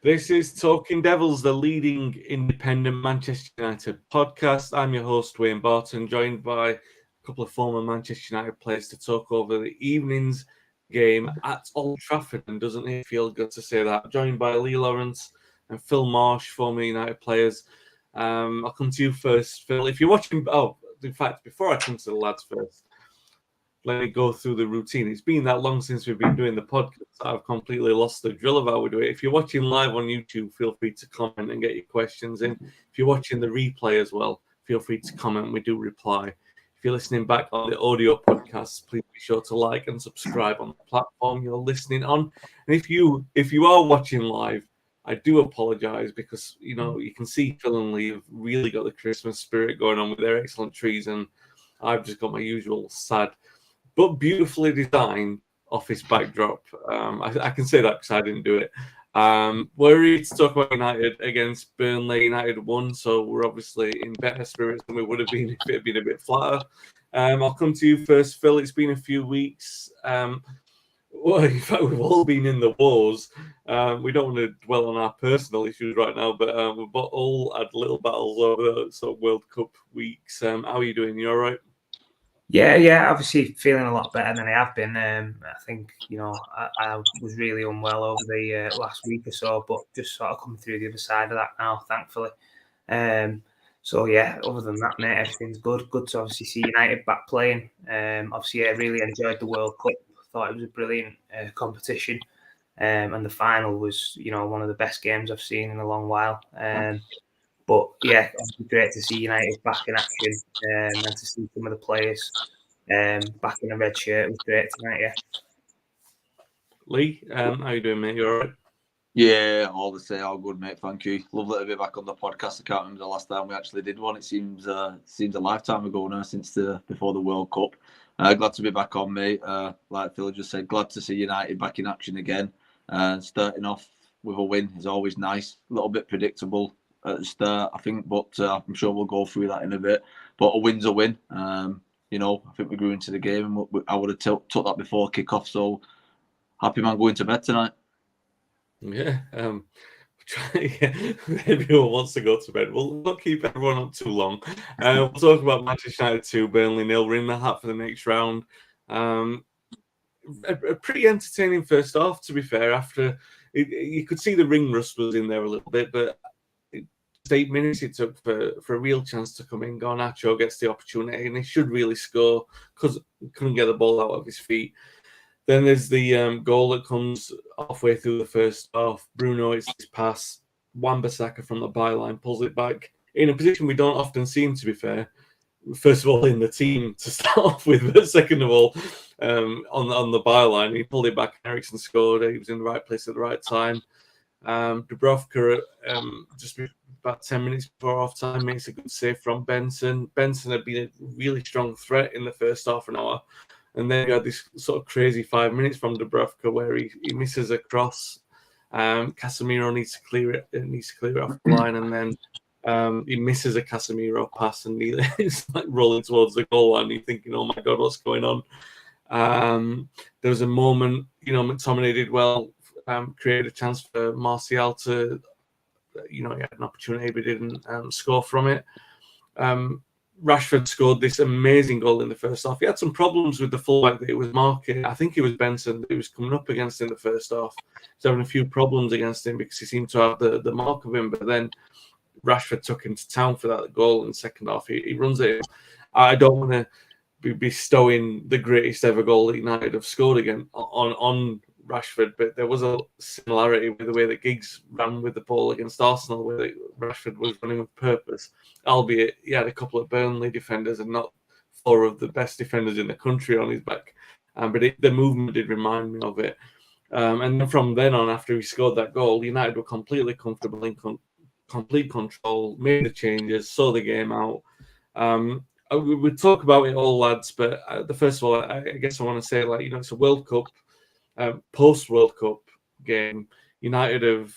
This is Talking Devils, the leading independent Manchester United podcast. I'm your host, Wayne Barton, joined by a couple of former Manchester United players to talk over the evening's game at Old Trafford. And doesn't it feel good to say that? Joined by Lee Lawrence and Phil Marsh, former United players. I'll come to you first, Phil. If you're watching, in fact, before I come to the lads first, let me go through the routine. It's been that long since we've been doing the podcast. I've completely lost the drill of how we do it. If you're watching live on YouTube, feel free to comment and get your questions in. If you're watching the replay as well, feel free to comment. We do reply. If you're listening back on the audio podcast, please be sure to like and subscribe on the platform you're listening on. And if you are watching live, I do apologise because you can see Phil and Lee have really got the Christmas spirit going on with their excellent trees, and I've just got my usual sad but beautifully designed office backdrop. I can say that because I didn't do it. We're ready to talk about United against Burnley. United won, so we're obviously in better spirits than we would have been if it had been a bit flatter. I'll come to you first, Phil. It's been a few weeks. Well, in fact, we've all been in the wars. We don't want to dwell on our personal issues right now, but we've all had little battles over the sort of World Cup weeks. How are you doing? You all right? Yeah, obviously feeling a lot better than I have been. I think, I was really unwell over the last week or so, but just sort of come through the other side of that now, thankfully. So, yeah, other than that, mate, everything's good. Good to obviously see United back playing. Obviously, I really enjoyed the World Cup. Thought it was a brilliant competition. And the final was, one of the best games I've seen in a long while. But yeah, it's great to see United back in action and to see some of the players back in a red shirt. It was great tonight, yeah. Lee, how you doing, mate? You all right? Yeah, all the same, all good, mate. Thank you. Lovely to be back on the podcast. I can't remember the last time we actually did one. It seems a lifetime ago now, since before the World Cup. Glad to be back on, mate. Like Phil just said, glad to see United back in action again. Starting off with a win is always nice. A little bit predictable at the start, I think, but I'm sure we'll go through that in a bit. But a win's a win. I think we grew into the game, and I would have took that before kick-off. So happy man going to bed tonight. Yeah, everyone wants to go to bed. We'll not keep everyone up too long. We'll talk about Manchester United 2, Burnley 0. We're in the hat for the next round. A pretty entertaining first half, to be fair. After you could see the ring rust was in there a little bit, but 8 minutes it took for a real chance to come in. Garnacho gets the opportunity, and he should really score because he couldn't get the ball out of his feet. Then there's the goal that comes halfway through the first half. Bruno, it's his pass. Wan-Bissaka from the byline pulls it back in a position we don't often see him, to be fair. First of all, in the team to start off with, but second of all, on the byline, he pulled it back. Eriksen scored. He was in the right place at the right time. Dubravka, just about 10 minutes before half time, makes a good save from Benson. Benson had been a really strong threat in the first half an hour. And then you had this sort of crazy 5 minutes from Dubravka where he misses a cross. Casemiro needs to clear it off the line, and then he misses a Casemiro pass, and he's like rolling towards the goal line. You're thinking, "Oh my God, what's going on?" There was a moment, McTominay did well, created a chance for Martial to, he had an opportunity but didn't score from it. Rashford scored this amazing goal in the first half. He had some problems with the fullback that it was marking. I think it was Benson that he was coming up against in the first half. He's having a few problems against him because he seemed to have the mark of him. But then Rashford took him to town for that goal in the second half. He runs it. I don't want to be bestowing the greatest ever goal that United have scored again on Rashford, but there was a similarity with the way that Giggs ran with the ball against Arsenal, where Rashford was running with purpose, albeit he had a couple of Burnley defenders and not 4 of the best defenders in the country on his back. But the movement did remind me of it. And then from then on, after he scored that goal, United were completely comfortable in complete control, made the changes, saw the game out. We would talk about it all, lads, but first of all, I guess I want to say, it's a World Cup. Post-World Cup game, United have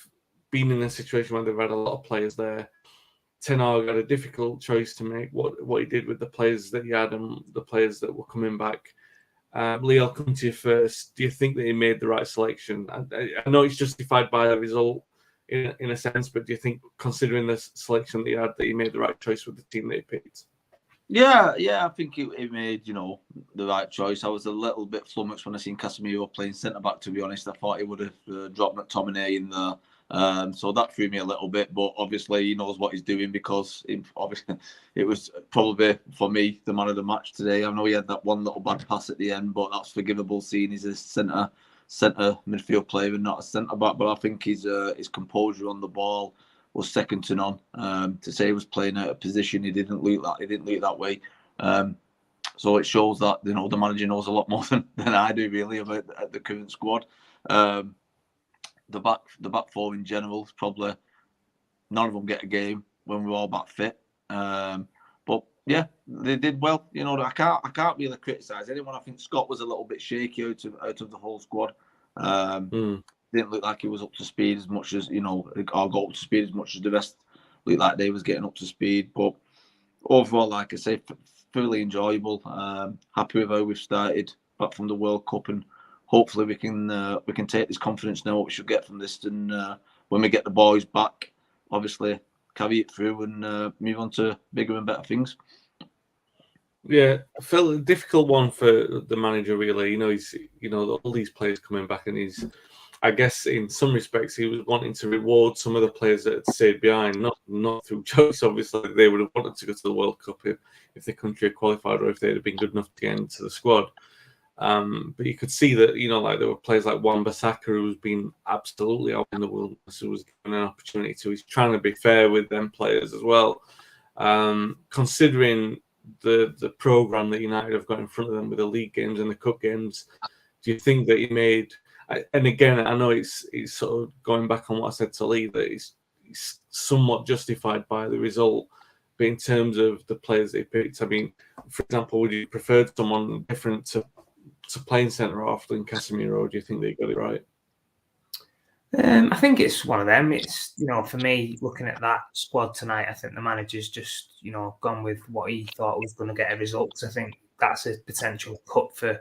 been in a situation where they've had a lot of players there. Ten Hag had a difficult choice to make, what he did with the players that he had and the players that were coming back. Lee, I'll come to you first. Do you think that he made the right selection? I know it's justified by the result, in a sense. But do you think, considering the selection that he had, that he made the right choice with the team that he picked? Yeah, I think he made, the right choice. I was a little bit flummoxed when I seen Casemiro playing centre-back, to be honest. I thought he would have dropped McTominay in there. So that threw me a little bit, but obviously he knows what he's doing, because obviously it was probably, for me, the man of the match today. I know he had that one little bad pass at the end, but that's forgivable, seeing he's a centre midfield player and not a centre-back. But I think his composure on the ball was second to none. To say he was playing at a position he didn't look that way. So it shows that the manager knows a lot more than I do, really, about the current squad. The back four in general is probably, none of them get a game when we're all back fit. But yeah, they did well. I can't really criticise anyone. I think Scott was a little bit shaky out of the whole squad. Didn't look like he was up to speed as much as, or got up to speed as much as the rest looked like they was getting up to speed. But overall, like I say, fairly enjoyable. Happy with how we've started back from the World Cup, and hopefully we can take this confidence now, what we should get from this, and when we get the boys back, obviously carry it through and move on to bigger and better things. Yeah, Phil, a difficult one for the manager, really. He's all these players coming back, and I guess in some respects he was wanting to reward some of the players that had stayed behind, not through choice. Obviously, they would have wanted to go to the World Cup if their country had qualified, or if they'd have been good enough to get into the squad. But you could see that, like there were players like Wan-Bissaka, who's been absolutely out in the wilderness, who was given an opportunity to. He's trying to be fair with them players as well. Considering the programme that United have got in front of them with the league games and the cup games, do you think that he made... And again, I know it's sort of going back on what I said to Lee, that he's somewhat justified by the result. But in terms of the players they picked, I mean, for example, would you prefer someone different to playing centre half than Casemiro, or do you think they got it right? I think it's one of them. It's, for me, looking at that squad tonight, I think the manager's just, gone with what he thought was going to get a result. I think that's a potential cup for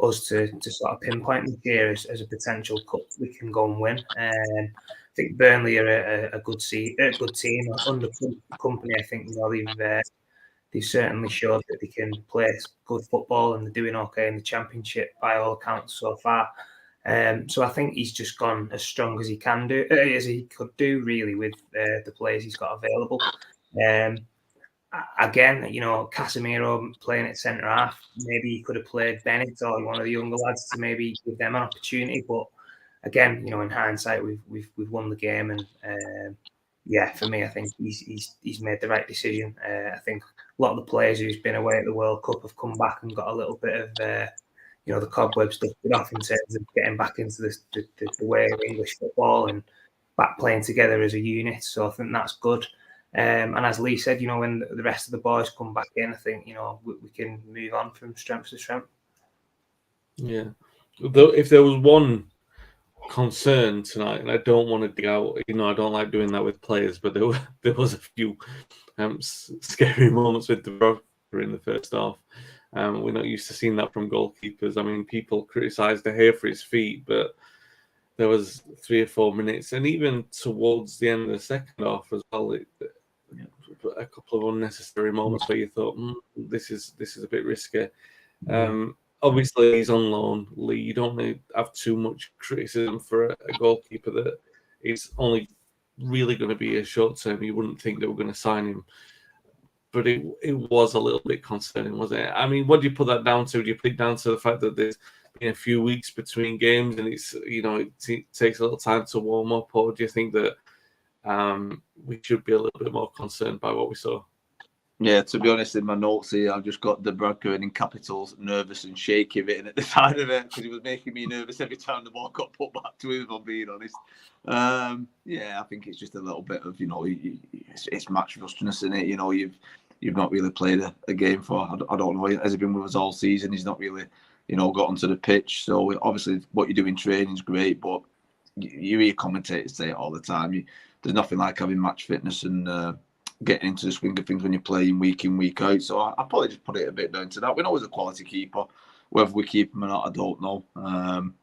us to sort of pinpoint this year as a potential cup we can go and win. I think Burnley are a good team under company. I think they've certainly showed that they can play good football, and they're doing okay in the Championship by all accounts so far. So I think he's just gone as strong as he can do, as he could do, really, with the players he's got available. Again, Casemiro playing at centre half, maybe he could have played Bennett or one of the younger lads to maybe give them an opportunity. But again, in hindsight, we've won the game, and for me, I think he's made the right decision. I think a lot of the players who's been away at the World Cup have come back and got a little bit of the cobwebs dusted off in terms of getting back into the way of English football and back playing together as a unit. So I think that's good. And as Lee said, when the rest of the boys come back in, I think, we can move on from strength to strength. Yeah. Though if there was one concern tonight, and I don't want to dig out, I don't like doing that with players, but there was a few scary moments with De Bruyne in the first half. We're not used to seeing that from goalkeepers. I mean, people criticised De Gea for his feet, but there was 3 or 4 minutes, and even towards the end of the second half as well, a couple of unnecessary moments where you thought, this is a bit risky. Obviously, he's on loan. Lee, you don't really have too much criticism for a goalkeeper that is only really going to be a short term. You wouldn't think they were going to sign him. But it was a little bit concerning, wasn't it? I mean, what do you put that down to? Do you put it down to the fact that there's been a few weeks between games and it's, it takes a little time to warm up, or do you think that we should be a little bit more concerned by what we saw? Yeah, to be honest, in my notes here, I've just got De Bruyne in capitals, nervous and shaky written at the side of it, because he was making me nervous every time the ball got put back to him, if I'm being honest. I think it's just a little bit of, it's match rustiness in it. You've not really played a game for, I don't know, has he been with us all season? He's not really, got onto the pitch. So obviously what you do in training is great, but you hear commentators say it all the time. There's nothing like having match fitness and getting into the swing of things when you're playing week in, week out. So I probably just put it a bit down to that. We know he's a quality keeper. Whether we keep him or not, I don't know.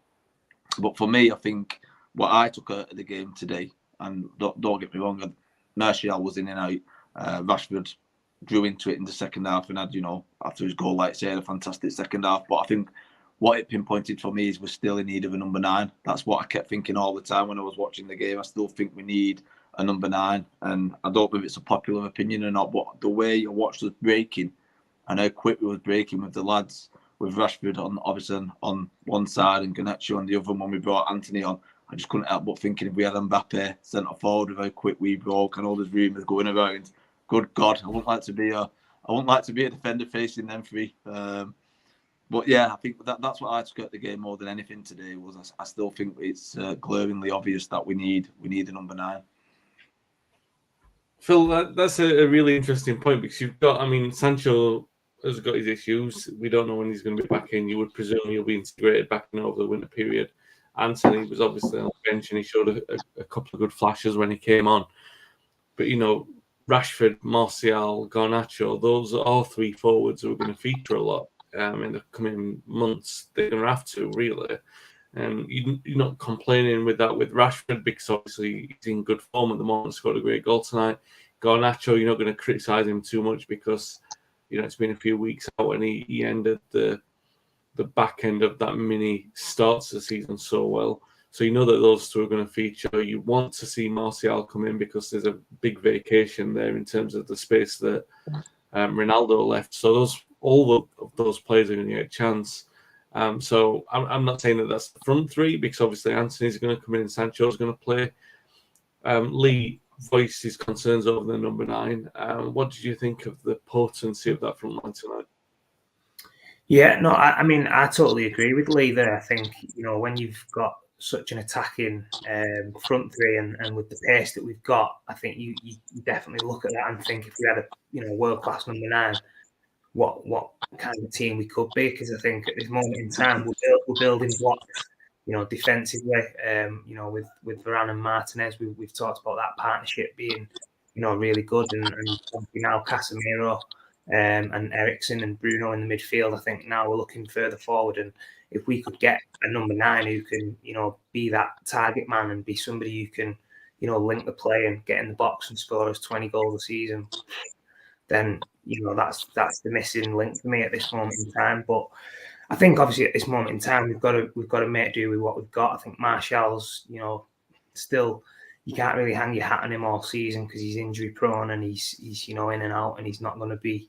But for me, I think what I took out of the game today, And don't get me wrong, Martial was in and out. Rashford drew into it in the second half and had, after his goal, like I said, a fantastic second half. But I think what it pinpointed for me is we're still in need of a number 9. That's what I kept thinking all the time when I was watching the game. I still think we need a number 9. And I don't know if it's a popular opinion or not, but the way I watched us breaking and how quick we was breaking with the lads, with Rashford obviously on one side and Garnacho on the other, when we brought Anthony on, I just couldn't help but thinking if we had Mbappe centre forward with how quick we broke and all those rumours going around, good God, I wouldn't like to be a defender facing them three. But yeah, I think that's what I took out the game more than anything today. Was I still think it's glaringly obvious that we need a number 9. Phil, that's a really interesting point, because you've got, Sancho has got his issues. We don't know when he's going to be back in. You would presume he'll be integrated back in over the winter period. Anthony was obviously on the bench and he showed a couple of good flashes when he came on. But, Rashford, Martial, Garnacho, those are all 3 forwards who are going to feature a lot in the coming months. They're going to have to, really. You're not complaining with that with Rashford, because obviously he's in good form at the moment, scored a great goal tonight. Garnacho, you're not going to criticise him too much because, it's been a few weeks out and he ended the back end of that mini starts the season so well. So that those 2 are going to feature. You want to see Martial come in because there's a big vacation there in terms of the space that Ronaldo left. So all of those players are going to get a chance. So I'm not saying that that's the front 3, because obviously Anthony's going to come in and Sancho's going to play. Lee voiced his concerns over the number 9. What did you think of the potency of that front line tonight? Yeah, no, I totally agree with Lee there. I think, when you've got such an attacking front 3 and with the pace that we've got, I think you definitely look at that and think if we had a world-class number 9, what kind of team we could be. Because I think at this moment in time, we're building blocks, defensively, with Varane and Martinez. We've talked about that partnership being, really good. And now Casemiro and Eriksen and Bruno in the midfield. I think now we're looking further forward. And if we could get a number 9 who can, be that target man and be somebody who can, link the play and get in the box and score us 20 goals a season, then, that's the missing link for me at this moment in time. But I think obviously at this moment in time we've got to make do with what we've got. I think Martial's, still, you can't really hang your hat on him all season because he's injury prone and he's in and out, and he's not going to be,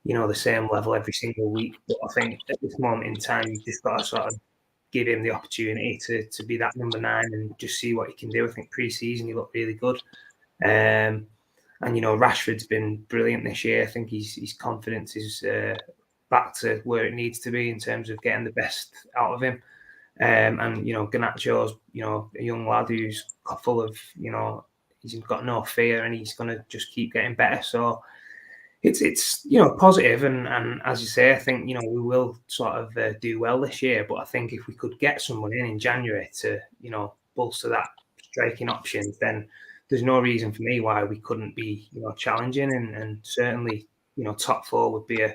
the same level every single week. But I think at this moment in time you've just got to sort of give him the opportunity to be that number 9 and just see what he can do. I think pre-season he looked really good. And Rashford's been brilliant this year. I think his confidence is back to where it needs to be in terms of getting the best out of him. And Garnacho's a young lad who's full of he's got no fear and he's going to just keep getting better. So it's positive and as you say, I think we will sort of do well this year. But I think if we could get someone in January to bolster that striking options, then there's no reason for me why we couldn't be, challenging and certainly, top 4 would be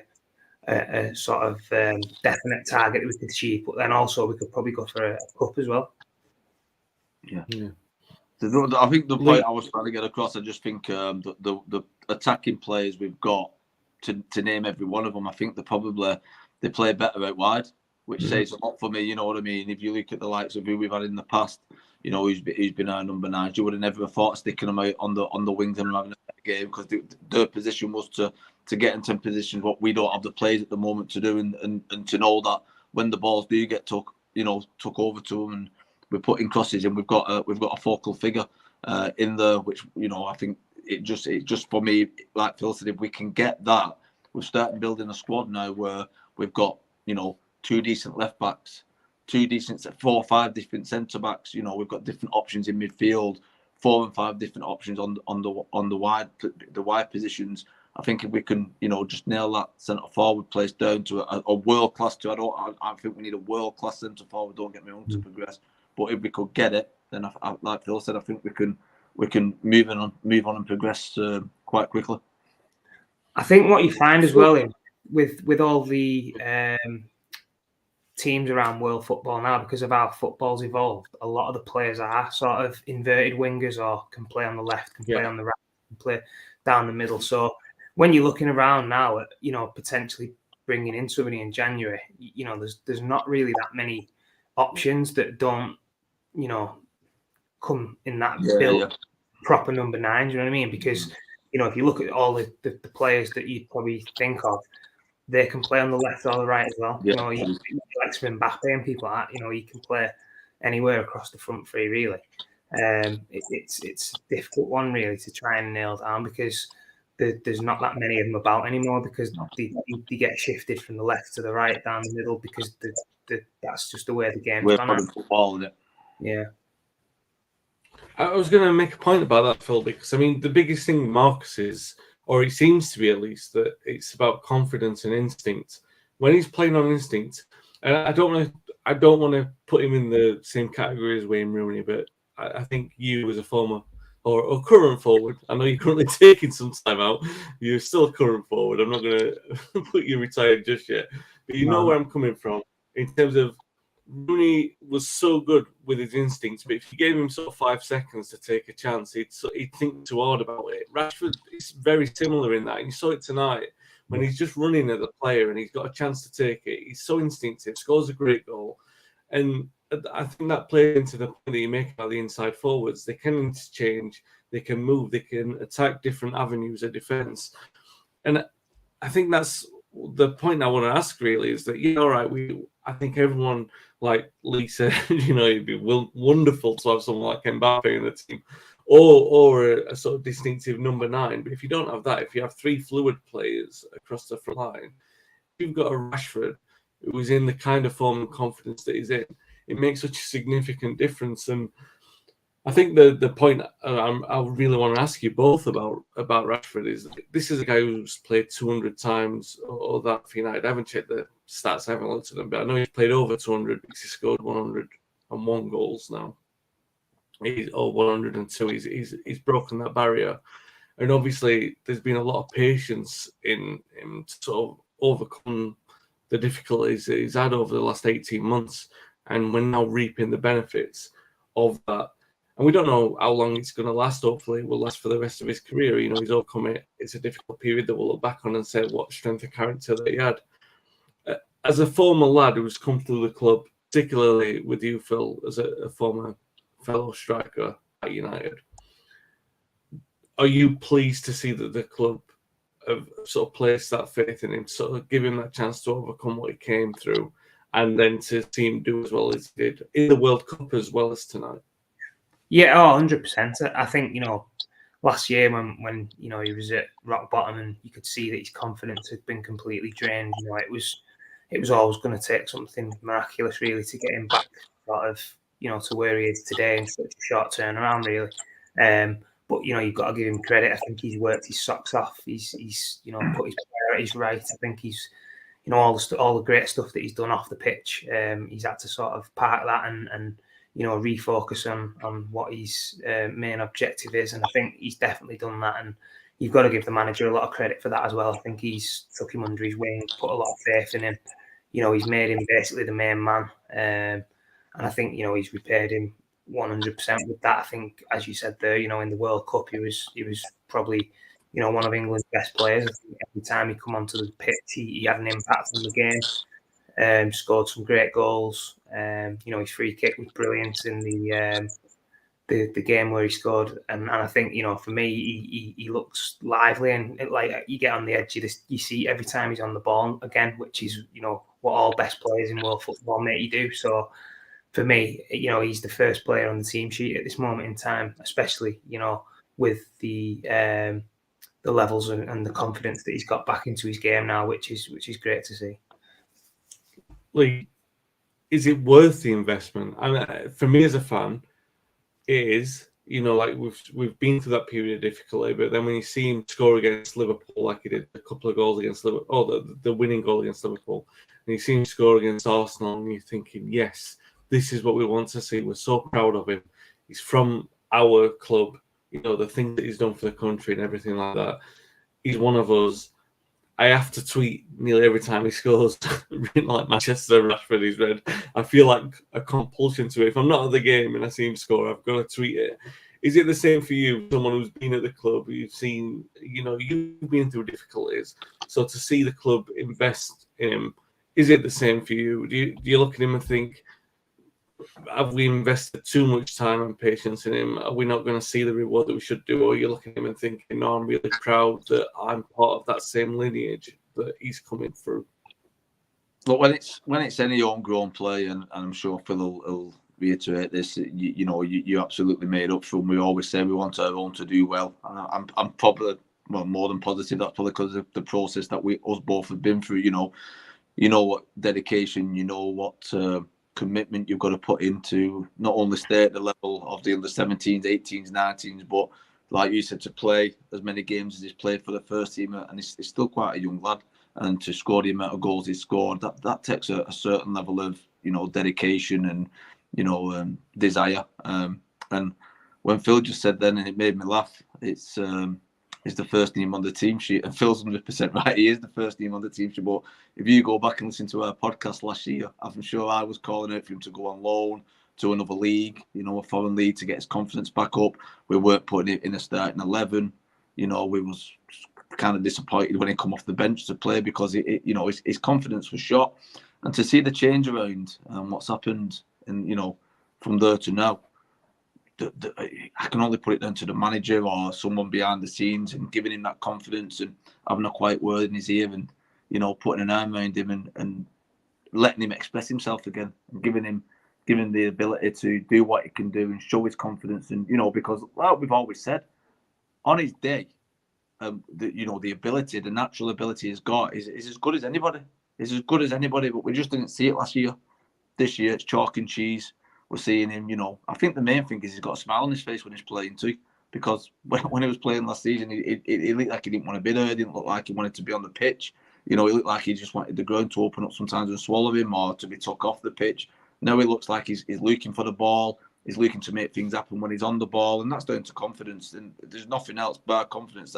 a sort of definite target that we could achieve. But then also we could probably go for a cup as well. Yeah. I think the point I was trying to get across, I just think the attacking players we've got, to name every one of them, I think they play better out wide, which says a lot for me. You know what I mean? If you look at the likes of who we've had in the past, who's been our number 9, you would have never thought of sticking them out on the wings and having a better game, because their position was to get into positions what we don't have the players at the moment to do, and to know that when the balls do get took over to them and we're putting crosses in, we've got a focal figure in there, which I think it just for me, like Phil said, if we can get that, we're starting building a squad now where we've got 2 decent left backs, 4 or 5 different centre backs. We've got different options in midfield, 4 and 5 different options on the wide positions. I think if we can, just nail that centre forward place down to a world class. I think we need a world class centre forward. Don't get me wrong, to progress. But if we could get it, then like Phil said, I think we can move on and progress quite quickly. I think what you find as well with all the teams around world football now, because of how football's evolved, a lot of the players are sort of inverted wingers, or can play on the left, can play on the right, can play down the middle. So when you're looking around now at, potentially bringing in somebody in January, there's not really that many options that don't, come in that build proper number 9. Do you know what I mean? Because, if you look at all the players that you'd probably think of, they can play on the left or the right as well. Yeah. You like Mbappe and people like that, he can play anywhere across the front three, really. It's a difficult one, really, to try and nail down, because there's not that many of them about anymore, because they get shifted from the left to the right, down the middle, because that's just the way the game's gone. We're football, isn't it? Yeah. I was going to make a point about that, Phil, because I mean the biggest thing Marcus is, or it seems to be at least, that it's about confidence and instinct. When he's playing on instinct, and I don't want to put him in the same category as Wayne Rooney, but I think you, as a former or current forward, I know you're currently taking some time out. You're still a current forward. I'm not going to put you retired just yet, but you know where I'm coming from in terms of. Rooney was so good with his instincts, but if you gave him sort of 5 seconds to take a chance, he'd think too hard about it. Rashford is very similar in that, and you saw it tonight when he's just running at the player and he's got a chance to take it. He's so instinctive, scores a great goal, and I think that plays into the point that you make about the inside forwards. They can interchange, they can move, they can attack different avenues of defence, and I think that's the point I want to ask. Really, is that all right? I think everyone. Like Lee said, it'd be wonderful to have someone like Mbappe in the team, or a sort of distinctive number 9. But if you don't have that, if you have 3 fluid players across the front line, if you've got a Rashford who is in the kind of form and confidence that he's in, it makes such a significant difference. And I think the point I really want to ask you both about Rashford is this is a guy who's played 200 times or that for United. I haven't checked the stats, I haven't looked at them, but I know he's played over 200 because he scored 101 goals now. He's 102. He's broken that barrier, and obviously there's been a lot of patience in him to sort of overcome the difficulties that he's had over the last 18 months, and we're now reaping the benefits of that. And we don't know how long it's going to last. Hopefully, it will last for the rest of his career. He's overcome it. It's a difficult period that we'll look back on and say what strength of character that he had. As a former lad who's come through the club, particularly with you, Phil, as a former fellow striker at United, are you pleased to see that the club have sort of placed that faith in him, sort of give him that chance to overcome what he came through, and then to see him do as well as he did in the World Cup as well as tonight? Yeah, 100%. I think, last year when he was at rock bottom and you could see that his confidence had been completely drained, it was always going to take something miraculous, really, to get him back sort of, to where he is today in such a short turnaround, really. But, you've got to give him credit. I think he's worked his socks off. He's put his priorities right. I think he's, all the great stuff that he's done off the pitch, he's had to sort of park that and refocus on what his main objective is. And I think he's definitely done that. And you've got to give the manager a lot of credit for that as well. I think he's took him under his wing, put a lot of faith in him. He's made him basically the main man. And I think, he's repaid him 100% with that. I think, as you said there, in the World Cup, he was probably, one of England's best players. I think every time he come onto the pitch, he had an impact on the game. Scored some great goals. His free kick was brilliant in the game where he scored, and I think for me he looks lively, and like you get on the edge of this, you see every time he's on the ball again, which is what all best players in world football make you do. So for me, he's the first player on the team sheet at this moment in time, especially with the levels and the confidence that he's got back into his game now, which is great to see. Lee, is it worth the investment? I mean, for me as a fan, it is. Like we've been through that period of difficulty, but then when you see him score against Liverpool, like he did a couple of goals against Liverpool, the winning goal against Liverpool, and you see him score against Arsenal, and you're thinking, yes, this is what we want to see. We're so proud of him. He's from our club. The things that he's done for the country and everything like that. He's one of us. I have to tweet nearly every time he scores, like Manchester Rashford is red. I feel like a compulsion to it. If I'm not at the game and I see him score, I've got to tweet it. Is it the same for you? Someone who's been at the club, you've seen, you've been through difficulties. So to see the club invest in him, is it the same for you? Do you look at him and think, have we invested too much time and patience in him? Are we not going to see the reward that we should do? Or are you looking at him and thinking, no, I'm really proud that I'm part of that same lineage that he's coming through? Look, when it's any homegrown play, and I'm sure Phil will reiterate this, you absolutely made up for him. We always say we want our own to do well. And I'm probably more than positive that's probably because of the process that us both have been through. You know what dedication, you know what commitment you've got to put into not only stay at the level of the under 17s, 18s, 19s, but like you said, to play as many games as he's played for the first team, and he's still quite a young lad. And to score the amount of goals he's scored, that takes a certain level of dedication and desire. And when Phil just said then, and it made me laugh, it's the first name on the team sheet, and Phil's 100% right. He is the first name on the team sheet. But if you go back and listen to our podcast last year, I'm sure I was calling out for him to go on loan to another league, a foreign league, to get his confidence back up. We weren't putting it in a starting 11. We was kind of disappointed when he come off the bench to play because his confidence was shot. And to see the change around and what's happened, and from there to now, I can only put it down to the manager or someone behind the scenes and giving him that confidence and having a quiet word in his ear and putting an arm around him and letting him express himself again and giving him the ability to do what he can do and show his confidence. And because like we've always said, on his day, the ability, the natural ability he's got is as good as anybody. He's as good as anybody, but we just didn't see it last year. This year, it's chalk and cheese. We're seeing him, I think the main thing is he's got a smile on his face when he's playing too, because when he was playing last season, he looked like he didn't want to be there. He didn't look like he wanted to be on the pitch. He looked like he just wanted the ground to open up sometimes and swallow him or to be took off the pitch. Now he looks like he's looking for the ball. He's looking to make things happen when he's on the ball, and that's down to confidence. And there's nothing else but confidence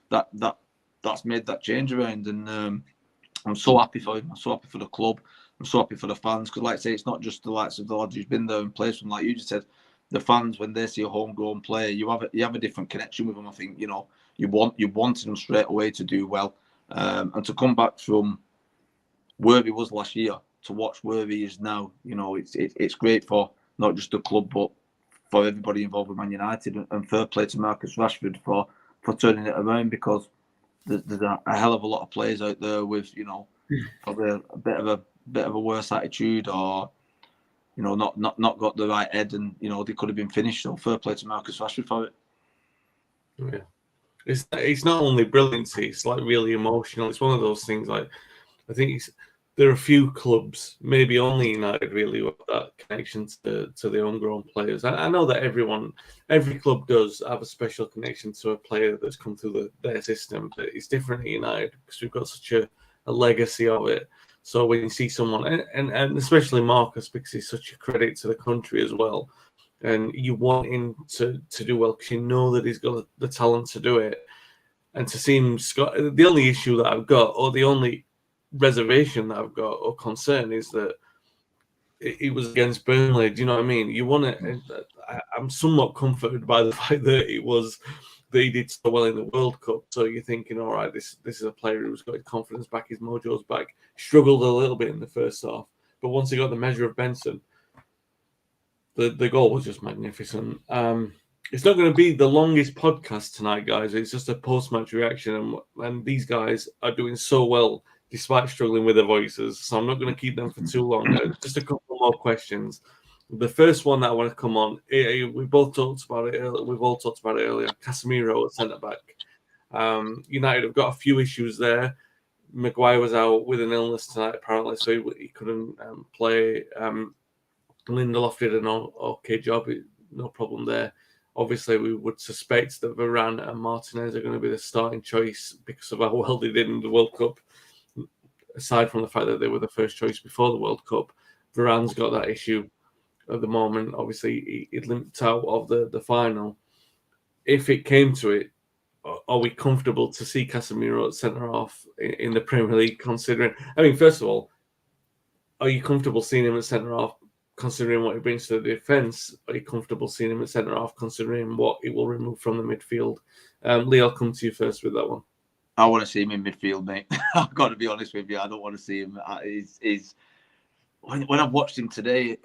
that's made that change around. And I'm so happy for him. I'm so happy for the club. I'm so happy for the fans, because, like I say, it's not just the likes of the lads who's been there and played from. Like you just said, the fans, when they see a homegrown player, you have a different connection with them. I think you wanted them straight away to do well, and to come back from where he was last year to watch where he is now. It's great for not just the club but for everybody involved with Man United. And fair play to Marcus Rashford for turning it around, because there's a hell of a lot of players out there with probably a bit of a worse attitude, or not got the right head, and they could have been finished. So fair play to Marcus Rashford for it. Yeah, it's not only brilliancy; it's like really emotional. It's one of those things. Like I think there are a few clubs, maybe only United, really, with that connection to the homegrown players. I know that every club does have a special connection to a player that's come through their system, but it's different at United because we've got such a legacy of it. So when you see someone, and especially Marcus, because he's such a credit to the country as well, and you want him to do well because you know that he's got the talent to do it. And to see him, the only issue that I've got, or the only reservation that I've got or concern, is that it was against Burnley. Do you know what I mean? You want to. I'm somewhat comforted by the fact that he did so well in the World Cup. So you're thinking, all right, this is a player who's got his confidence back, his mojo's back. Struggled a little bit in the first half, but once he got the measure of Benson, the goal was just magnificent. It's not going to be the longest podcast tonight, guys. It's just a post-match reaction, and these guys are doing so well despite struggling with their voices. So I'm not going to keep them for too long. Just a couple more questions. The first one that I want to come on, we both talked about it. We've all talked about it earlier. Casemiro at centre back. United have got a few issues there. Maguire was out with an illness tonight, apparently, so he couldn't play. Lindelof did an okay job. No problem there. Obviously, we would suspect that Varane and Martinez are going to be the starting choice because of how well they did in the World Cup. Aside from the fact that they were the first choice before the World Cup, Varane's got that issue at the moment. Obviously, he limped out of the final. If it came to it, are we comfortable to see Casemiro at centre half in the Premier League? Considering, I mean, first of all, are you comfortable seeing him at centre half, considering what he brings to the defence? Are you comfortable seeing him at centre half, considering what it will remove from the midfield? Lee, I'll come to you first with that one. I want to see him in midfield, mate. I've got to be honest with you. I don't want to see him. When I've watched him today,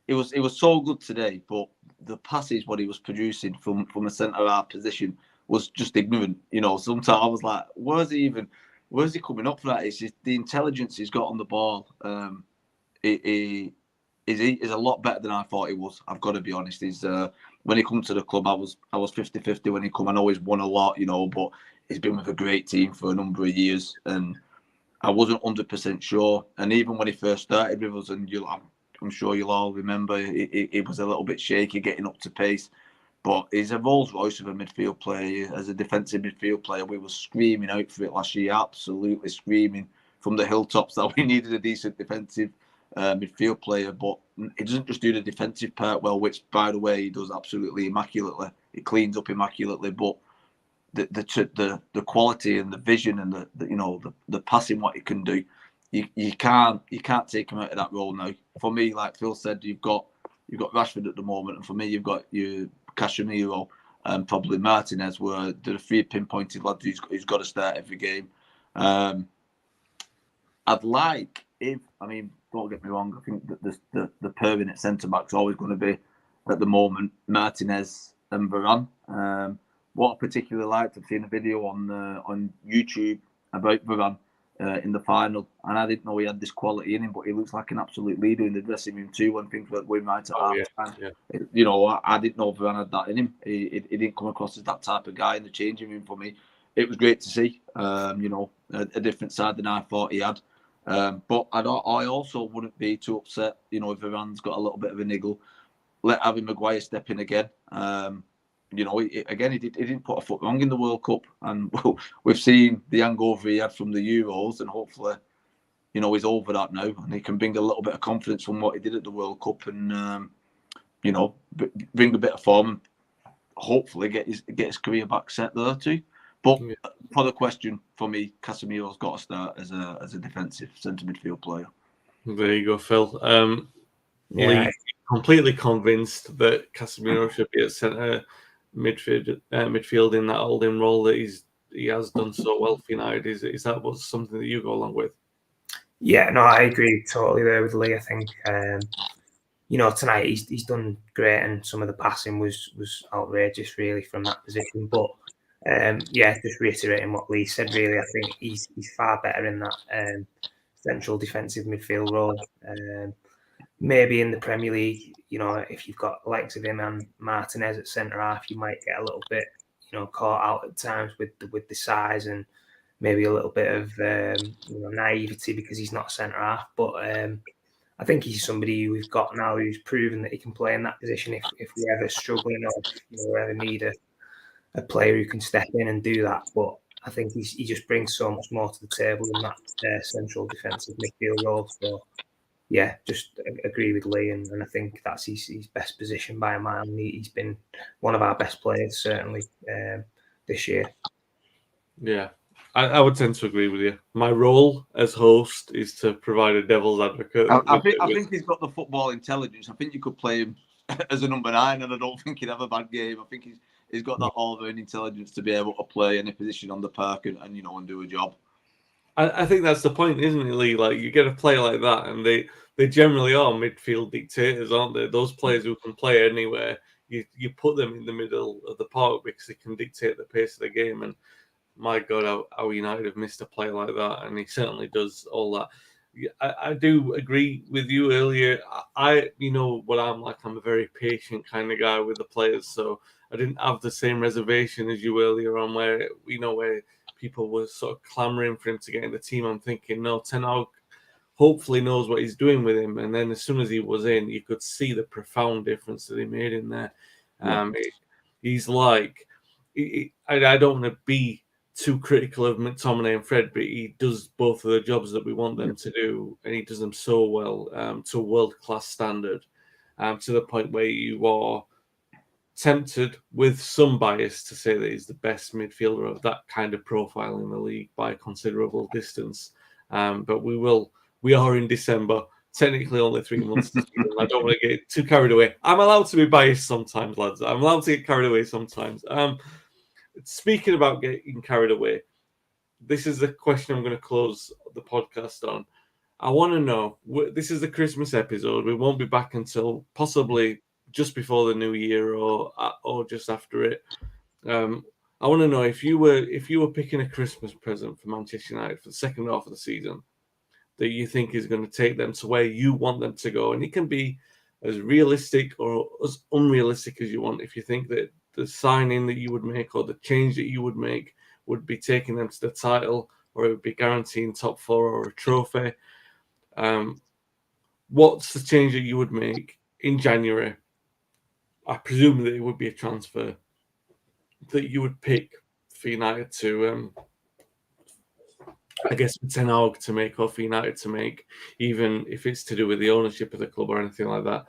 it was so good today. But the passes, what he was producing from a centre half position, was just ignorant. Sometimes I was like, where's he coming up for that? It's just the intelligence he's got on the ball. He is a lot better than I thought he was. I've got to be honest. When he come to the club, I was 50-50 when he come. I know he's won a lot, but he's been with a great team for a number of years, and I wasn't 100% sure. And even when he first started with us, and I'm sure you'll all remember, it was a little bit shaky getting up to pace. But he's a Rolls Royce of a midfield player. As a defensive midfield player, we were screaming out for it last year, absolutely screaming from the hilltops that we needed a decent defensive midfield player. But he doesn't just do the defensive part well, which, by the way, he does absolutely immaculately. He cleans up immaculately, but the quality and the vision and the passing, what he can do, you can't take him out of that role now. For me, like Phil said, you've got Rashford at the moment, and for me, you've got your Casemiro and probably Martinez, were the three pinpointed lads who's got to start every game. I'd like, don't get me wrong, I think that the pairing at centre back is always going to be, at the moment, Martinez and Varane. What I particularly liked, I've seen a video on YouTube about Varane in the final, and I didn't know he had this quality in him, but he looks like an absolute leader in the dressing room too when things were going right at half time. Yeah. I didn't know Varane had that in him. He didn't come across as that type of guy in the changing room for me. It was great to see, a different side than I thought he had. But I also wouldn't be too upset, if Varane's got a little bit of a niggle. Let Harry Maguire step in again. He didn't put a foot wrong in the World Cup, and we've seen the hangover he had from the Euros, and hopefully, he's over that now, and he can bring a little bit of confidence from what he did at the World Cup, and bring a bit of form, and hopefully get his career back set there too. But for the question, for me, Casemiro's got to start as a defensive centre midfield player. There you go, Phil. Lee, completely convinced that Casemiro should be at centre midfield in that holding role that he has done so well for United. Is that something that you go along with? Yeah, no, I agree totally there with Lee. I think tonight he's done great, and some of the passing was outrageous really from that position. But just reiterating what Lee said, really, I think he's far better in that central defensive midfield role. Maybe in the Premier League, if you've got the likes of him and Martinez at centre half, you might get a little bit, caught out at times with the size and maybe a little bit of naivety because he's not centre half. But I think he's somebody we've got now who's proven that he can play in that position if we're ever struggling or we ever need a player who can step in and do that. But I think he just brings so much more to the table in that central defensive midfield role. So yeah, just agree with Lee, and I think that's his best position by a mile. He's been one of our best players certainly this year. Yeah, I would tend to agree with you. My role as host is to provide a devil's advocate. I think he's got the football intelligence. I think you could play him as a number 9, and I don't think he'd have a bad game. I think he's got that all-round intelligence to be able to play any position on the park and do a job. I think that's the point, isn't it, Lee? Like, you get a player like that, and they generally are midfield dictators, aren't they? Those players who can play anywhere, you put them in the middle of the park because they can dictate the pace of the game. And my God, how United have missed a player like that, and he certainly does all that. I do agree with you earlier. What I'm like. I'm a very patient kind of guy with the players, so I didn't have the same reservation as you earlier on, where people were sort of clamoring for him to get in the team. I'm thinking, no, Ten Hag hopefully knows what he's doing with him. And then as soon as he was in, you could see the profound difference that he made in there. He's like, I don't want to be too critical of McTominay and Fred, but he does both of the jobs that we want them to do, and he does them so well, to a world-class standard, to the point where you are tempted with some bias to say that he's the best midfielder of that kind of profile in the league by a considerable distance. But we are in December, technically only 3 months to season. I don't want to get too carried away. I'm allowed to be biased sometimes, lads. I'm allowed to get carried away sometimes. Speaking about getting carried away, this is the question I'm going to close the podcast on. I want to know, this is the Christmas episode. We won't be back until possibly just before the new year or just after it. I want to know if you were picking a Christmas present for Manchester United for the second half of the season that you think is going to take them to where you want them to go, and it can be as realistic or as unrealistic as you want. If you think that the signing that you would make or the change that you would make would be taking them to the title, or it would be guaranteeing top four or a trophy, what's the change that you would make in January? I presume that it would be a transfer that you would pick for United to, I guess, for Ten Hag to make, or for United to make, even if it's to do with the ownership of the club or anything like that.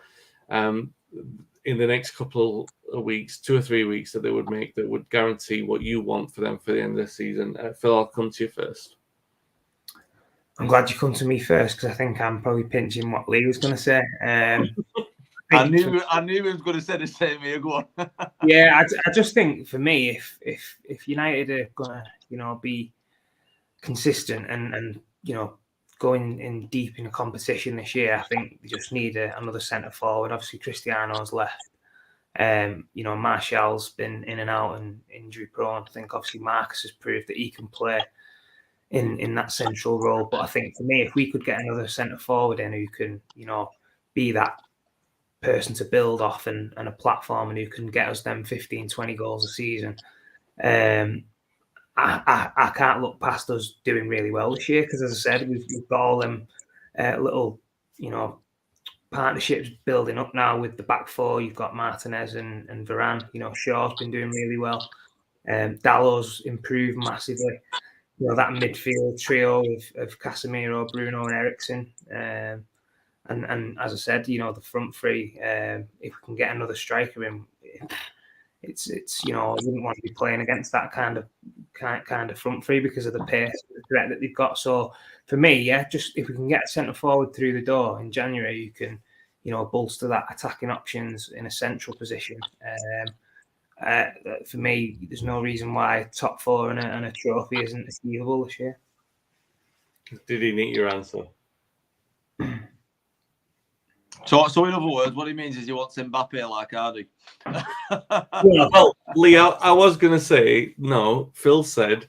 In the next couple of weeks, 2 or 3 weeks, that they would make that would guarantee what you want for them for the end of the season. Phil, I'll come to you first. I'm glad you come to me first because I think I'm probably pinching what Lee was going to say. I knew he was going to say the same here. Go on. Yeah, I just think for me, if United are going to, be consistent and going in deep in a competition this year, I think they just need another centre forward. Obviously, Cristiano's left. Martial's been in and out and injury prone. I think obviously Marcus has proved that he can play in that central role. But I think for me, if we could get another centre forward in who can, be that person to build off and a platform, and who can get us them 15, 20 goals a season, I can't look past us doing really well this year because, as I said, we've got all them little, partnerships building up now with the back four. You've got Martinez and Varane. Shaw's been doing really well. Dallow's improved massively. That midfield trio of Casemiro, Bruno, and Eriksen. And as I said, the front three. If we can get another striker in, it's I wouldn't want to be playing against that kind of front three because of the pace, the threat that they've got. So for me, just if we can get a centre forward through the door in January, you can bolster that attacking options in a central position. For me, there's no reason why top four and a trophy isn't achievable this year. Did he need your answer? So in other words, what he means is he wants Mbappe like Hardy. Well, Lee, I was going to say, no, Phil said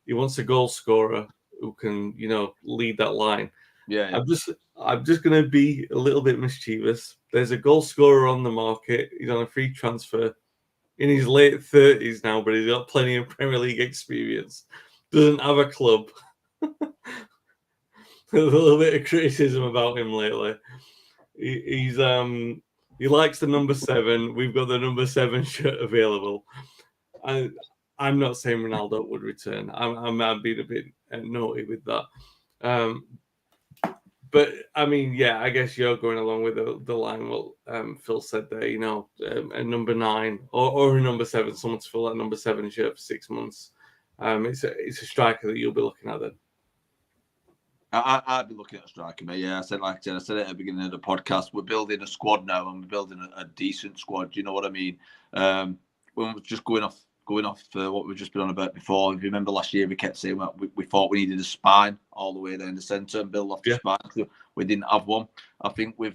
he wants a goal scorer who can, lead that line. Yeah. I'm just going to be a little bit mischievous. There's a goal scorer on the market. He's on a free transfer in his late 30s now, but he's got plenty of Premier League experience. Doesn't have a club. There's a little bit of criticism about him lately. He likes the number 7. We've got the number 7 shirt available. I'm not saying Ronaldo would return. I'm being a bit naughty with that. But I mean, yeah, I guess you're going along with the line what Phil said there. A number 9 or a number 7, someone to fill that number 7 shirt for 6 months. It's a striker that you'll be looking at then. I'd be looking at a striker, mate. Yeah, I said it at the beginning of the podcast. We're building a squad now, and we're building a decent squad. Do you know what I mean? When we're just going off what we've just been on about before. If you remember last year, we kept saying we thought we needed a spine all the way there in the centre and build off the spine. So we didn't have one. I think with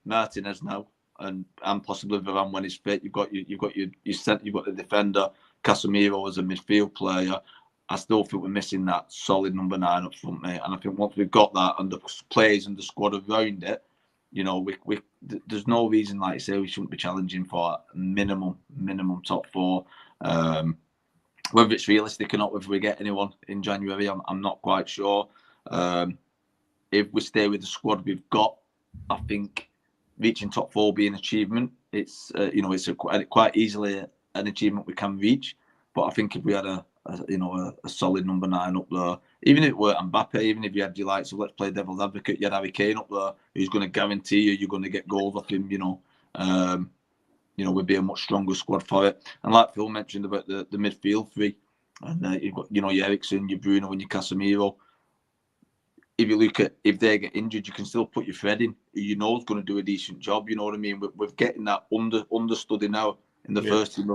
Martinez now and possibly Varane when he's fit, you've got your centre, you've got the defender. Casemiro as a midfield player. I still think we're missing that solid number 9 up front, mate. And I think once we've got that and the players and the squad around it, there's no reason, like I say, we shouldn't be challenging for minimum top 4. Whether it's realistic or not, whether we get anyone in January, I'm not quite sure. If we stay with the squad we've got, I think reaching top 4 will be an achievement. It's quite easily an achievement we can reach. But I think if we had a solid number 9 up there, even if it were Mbappe, even if you had your likes, so let's play devil's advocate, you had Harry Kane up there, who's going to guarantee you're going to get goals off him, we'd be a much stronger squad for it. And like Phil mentioned about the midfield three, and you've got, your Eriksen, your Bruno, and your Casemiro. If you look at, if they get injured, you can still put your Fred in, who you know is going to do a decent job. You know what I mean? We're getting that understudy now in the first team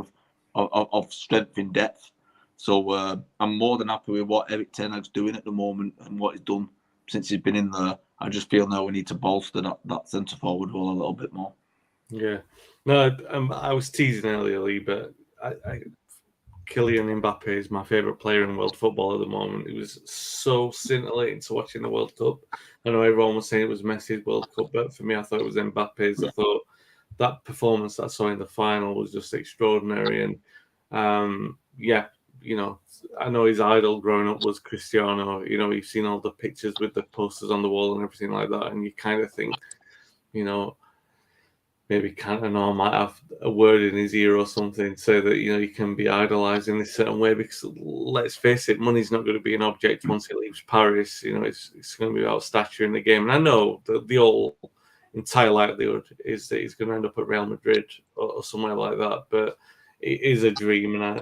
of strength in depth. So I'm more than happy with what Erik ten Hag's doing at the moment and what he's done since he's been in there. I just feel now we need to bolster that centre forward role a little bit more. Yeah, no, I was teasing earlier, Lee, but Kylian Mbappe is my favourite player in world football at the moment. It was so scintillating to watching the World Cup. I know everyone was saying it was Messi's World Cup, but for me, I thought it was Mbappe's. I thought that performance that I saw in the final was just extraordinary. And I know his idol growing up was Cristiano. You've seen all the pictures with the posters on the wall and everything like that, and you kind of think, maybe Cantona might have a word in his ear or something, so that you can be idolised in a certain way. Because let's face it, money's not going to be an object once it leaves Paris. It's going to be about stature in the game. And I know the entire likelihood is that he's going to end up at Real Madrid or somewhere like that. But it is a dream, and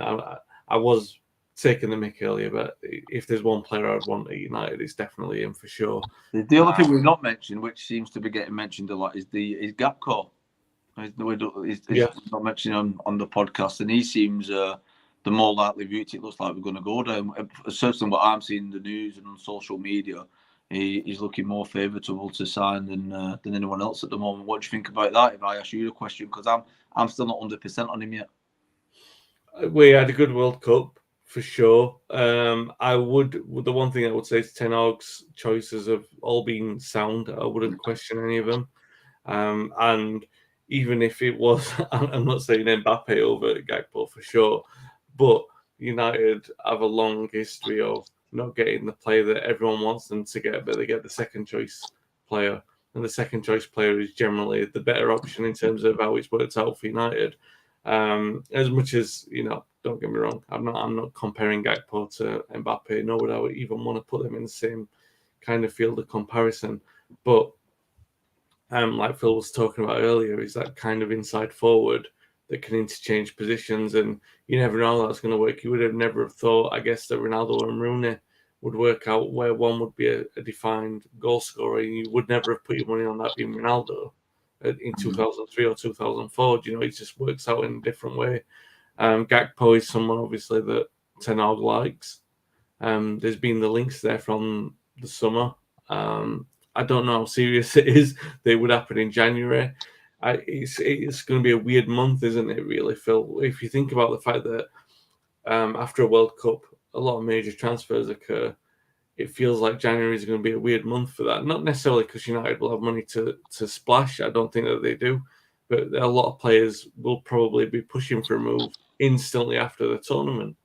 I was taking the mick earlier, but if there's one player I'd want at United, it's definitely him for sure. The other thing we've not mentioned, which seems to be getting mentioned a lot, is Gakpo. He's not mentioned on the podcast, and he seems the more likely route it looks like we're going to go down. Certainly what I'm seeing in the news and on social media, he's looking more favourable to sign than anyone else at the moment. What do you think about that, if I ask you the question? Because I'm still not 100% on him yet. We had a good World Cup, for sure. The one thing I would say is Ten Hag's choices have all been sound. I wouldn't question any of them. And even if it was, I'm not saying Mbappe over Gakpo for sure, but United have a long history of not getting the player that everyone wants them to get, but they get the second choice player. And the second choice player is generally the better option in terms of how it's worked out for United. As much as, don't get me wrong, I'm not comparing Gakpo to Mbappe, nor would I even want to put them in the same kind of field of comparison. But like Phil was talking about earlier, is that kind of inside forward that can interchange positions, and you never know how that's going to work. You would have never have thought, I guess, that Ronaldo and Rooney would work out where one would be a defined goal scorer, and you would never have put your money on that being Ronaldo in 2003 or 2004. It just works out in a different way. Gakpo is someone, obviously, that Ten Hag likes. There's been the links there from the summer. I don't know how serious it is that it would happen in January. It's going to be a weird month, isn't it, really, Phil? If you think about the fact that after a World Cup, a lot of major transfers occur, it feels like January is going to be a weird month for that. Not necessarily because United will have money to splash. I don't think that they do. But a lot of players will probably be pushing for a move instantly after the tournament.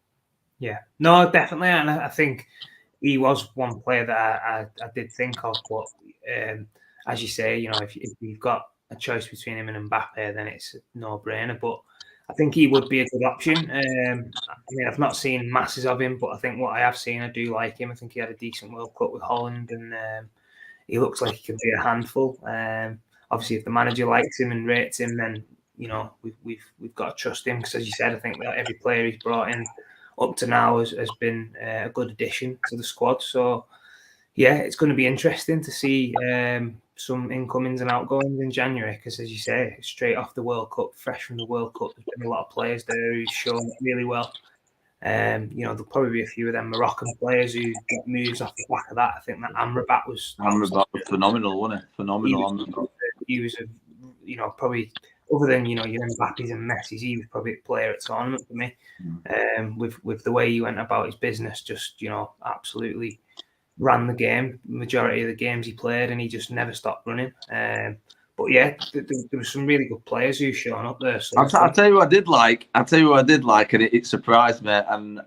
Yeah, no, definitely. And I think he was one player that I did think of. But as you say, if you've got a choice between him and Mbappe, then it's a no-brainer. But I think he would be a good option. I've not seen masses of him, but I think what I have seen, I do like him. I think he had a decent World Cup with Holland, and he looks like he can be a handful. Obviously, if the manager likes him and rates him, then we've got to trust him, because, as you said, I think that every player he's brought in up to now has been a good addition to the squad. So, yeah, it's going to be interesting to see some incomings and outgoings in January, because, as you say, straight off the World Cup, fresh from the World Cup, there's been a lot of players there who's shown really well. There'll probably be a few of them Moroccan players who get moves off the back of that. I think that Amrabat was phenomenal, wasn't it? Phenomenal. He was probably, other than your Mbappe's and Messi's, he was probably a player at tournament for me. With the way he went about his business, just absolutely ran the game. Majority of the games he played, and he just never stopped running. But yeah, there were some really good players who shown up there. So I'll tell you what I did like. And it surprised me. And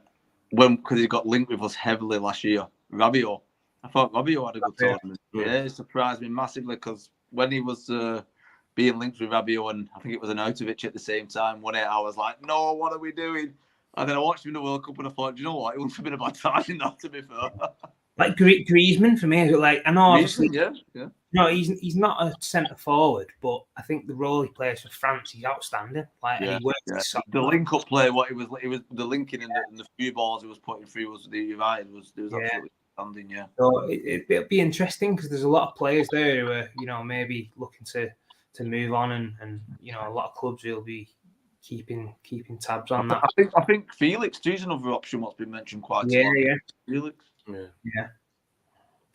because he got linked with us heavily last year, Rabiot. I thought Rabiot had a good tournament. Yeah, it surprised me massively, because when he was being linked with Rabiot, and I think it was Arnautovic at the same time, 1-8, I was like, no, what are we doing? And then I watched him in the World Cup, and I thought, do you know what? It wouldn't have been a bad timing, not to be fair. Like Griezmann for me, like I know obviously, yeah. no, he's not a centre forward, but I think the role he plays for France, he's outstanding. Like, and he works the link up play, what it was the linking and the few balls he was putting through was the United was absolutely outstanding. Yeah. So it'll be interesting because there's a lot of players there who are maybe looking to move on, and a lot of clubs will be keeping tabs on that. I think Felix too is another option. What's been mentioned quite a lot. Yeah. Felix.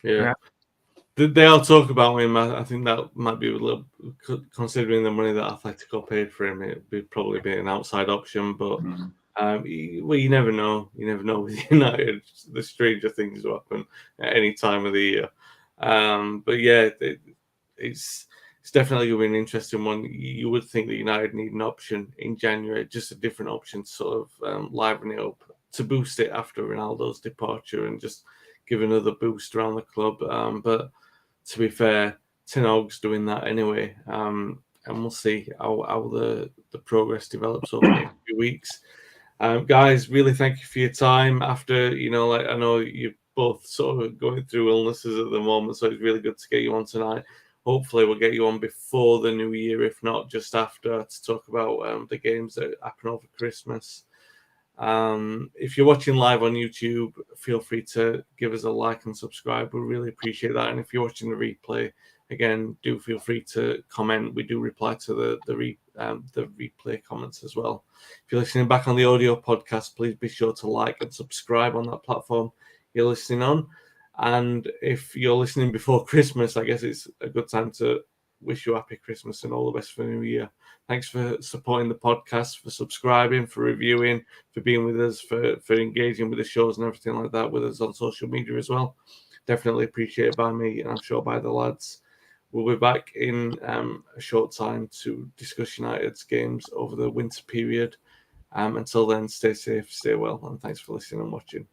Yeah. They all talk about him. I think that might be a little, considering the money that Atletico paid for him, it'd be probably be an outside option. But you never know. You never know with United. The stranger things will happen at any time of the year. But yeah, it's definitely going to be an interesting one. You would think that United need an option in January, just a different option to sort of liven it up, to boost it after Ronaldo's departure and just give another boost around the club. But to be fair, Ten Hag's doing that anyway. And we'll see how the progress develops over the next few weeks. Guys, really thank you for your time. After, I know you're both sort of going through illnesses at the moment, so it's really good to get you on tonight. Hopefully we'll get you on before the new year, if not just after, to talk about the games that happen over Christmas. If you're watching live on YouTube, feel free to give us a like and subscribe. We really appreciate that. And if you're watching the replay, again, do feel free to comment. We do reply to the replay comments as well. If you're listening back on the audio podcast, please be sure to like and subscribe on that platform you're listening on. And if you're listening before Christmas, I guess it's a good time to wish you a happy Christmas and all the best for the new year. Thanks for supporting the podcast, for subscribing, for reviewing, for being with us, for engaging with the shows and everything like that with us on social media as well. Definitely appreciated by me, and I'm sure by the lads. We'll be back in a short time to discuss United's games over the winter period. Until then, stay safe, stay well, and thanks for listening and watching.